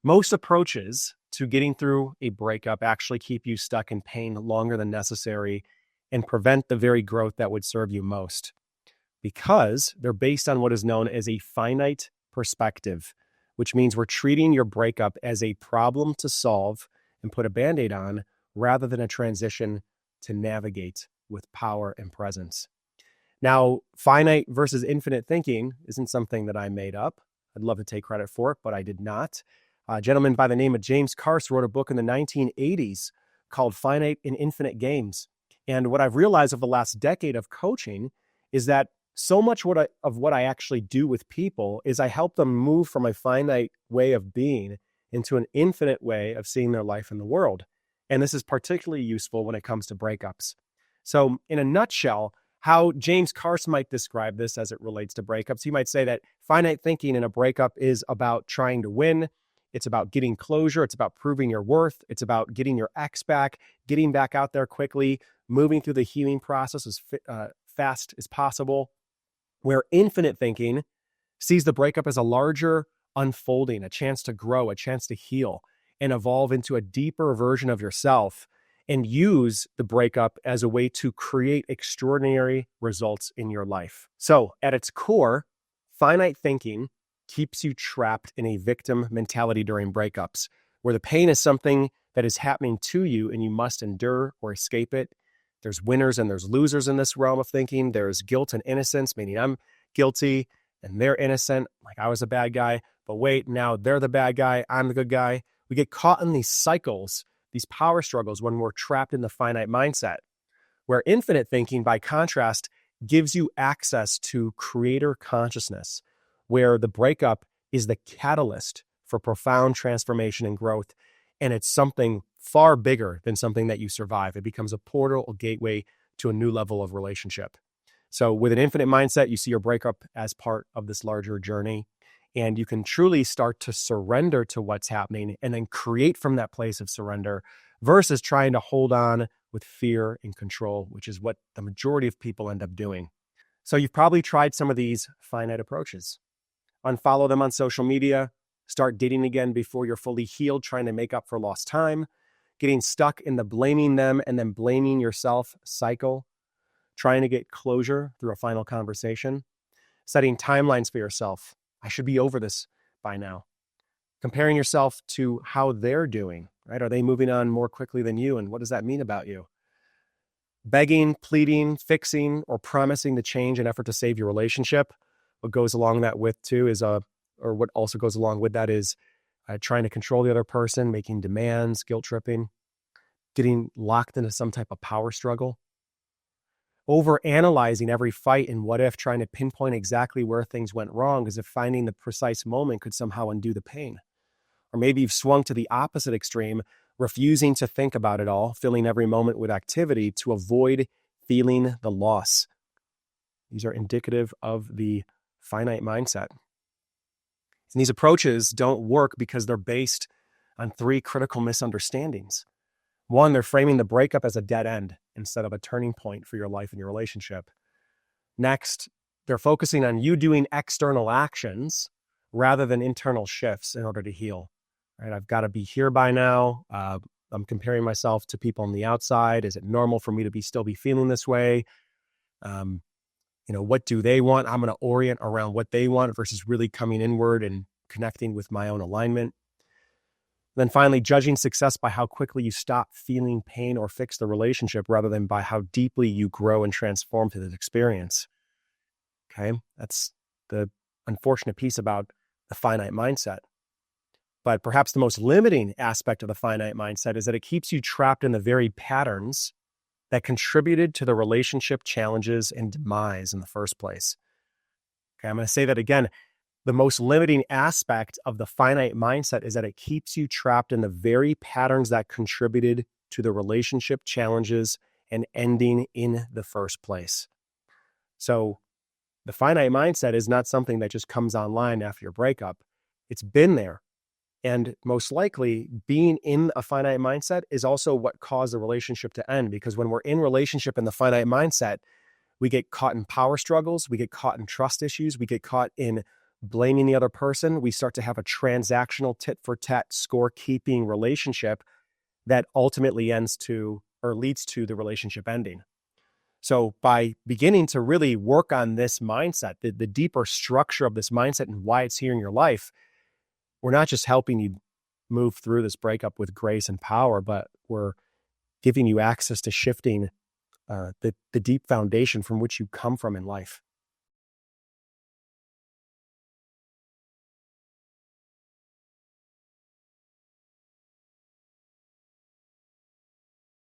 Most approaches to getting through a breakup actually keep you stuck in pain longer than necessary and prevent the very growth that would serve you most, because they're based on what is known as a finite perspective, which means we're treating your breakup as a problem to solve and put a Band-Aid on rather than a transition to navigate with power and presence. Now, finite versus infinite thinking isn't something that I made up. I'd love to take credit for it, but I did not. A gentleman by the name of James Carse wrote a book in the 1980s called Finite and Infinite Games. And what I've realized over the last decade of coaching is that so much of what I actually do with people is I help them move from a finite way of being into an infinite way of seeing their life in the world. And this is particularly useful when it comes to breakups. So in a nutshell, how James Carse might describe this as it relates to breakups, he might say that finite thinking in a breakup is about trying to win. It's about getting closure. It's about proving your worth. It's about getting your ex back, getting back out there quickly, moving through the healing process as fast as possible. Where infinite thinking sees the breakup as a larger unfolding, a chance to grow, a chance to heal, and evolve into a deeper version of yourself, and use the breakup as a way to create extraordinary results in your life. So at its core, finite thinking keeps you trapped in a victim mentality during breakups, where the pain is something that is happening to you and you must endure or escape it. There's winners and there's losers in this realm of thinking. There's guilt and innocence, meaning I'm guilty and they're innocent, like I was a bad guy, but wait, now they're the bad guy, I'm the good guy. We get caught in these cycles, these power struggles when we're trapped in the finite mindset, where infinite thinking, by contrast, gives you access to creator consciousness, where the breakup is the catalyst for profound transformation and growth. And it's something far bigger than something that you survive. It becomes a portal, a gateway to a new level of relationship. So with an infinite mindset, you see your breakup as part of this larger journey, and you can truly start to surrender to what's happening and then create from that place of surrender versus trying to hold on with fear and control, which is what the majority of people end up doing. So you've probably tried some of these finite approaches. Unfollow them on social media, start dating again before you're fully healed, trying to make up for lost time, getting stuck in the blaming them and then blaming yourself cycle, trying to get closure through a final conversation, setting timelines for yourself. I should be over this by now. Comparing yourself to how they're doing, right? Are they moving on more quickly than you? And what does that mean about you? Begging, pleading, fixing, or promising to change in effort to save your relationship. What goes along that with too is, or what also goes along with that is trying to control the other person, making demands, guilt tripping, getting locked into some type of power struggle, over analyzing every fight and what if, trying to pinpoint exactly where things went wrong as if finding the precise moment could somehow undo the pain. Or maybe you've swung to the opposite extreme, refusing to think about it all, filling every moment with activity to avoid feeling the loss. These are indicative of the finite mindset. And these approaches don't work because they're based on three critical misunderstandings. One, they're framing the breakup as a dead end instead of a turning point for your life and your relationship. Next, they're focusing on you doing external actions rather than internal shifts in order to heal. Right? I've got to be here by now. I'm comparing myself to people on the outside. Is it normal for me to still be feeling this way? What do they want? I'm going to orient around what they want versus really coming inward and connecting with my own alignment. Then finally, judging success by how quickly you stop feeling pain or fix the relationship rather than by how deeply you grow and transform through this experience. Okay, that's the unfortunate piece about the finite mindset. But perhaps the most limiting aspect of the finite mindset is that it keeps you trapped in the very patterns that contributed to the relationship challenges and demise in the first place. Okay, I'm going to say that again. The most limiting aspect of the finite mindset is that it keeps you trapped in the very patterns that contributed to the relationship challenges and ending in the first place. So the finite mindset is not something that just comes online after your breakup. It's been there. And most likely, being in a finite mindset is also what caused the relationship to end. Because when we're in relationship in the finite mindset, we get caught in power struggles, we get caught in trust issues, we get caught in blaming the other person, we start to have a transactional tit-for-tat scorekeeping relationship that ultimately leads to the relationship ending. So by beginning to really work on this mindset, the deeper structure of this mindset and why it's here in your life, we're not just helping you move through this breakup with grace and power, but we're giving you access to shifting the deep foundation from which you come from in life.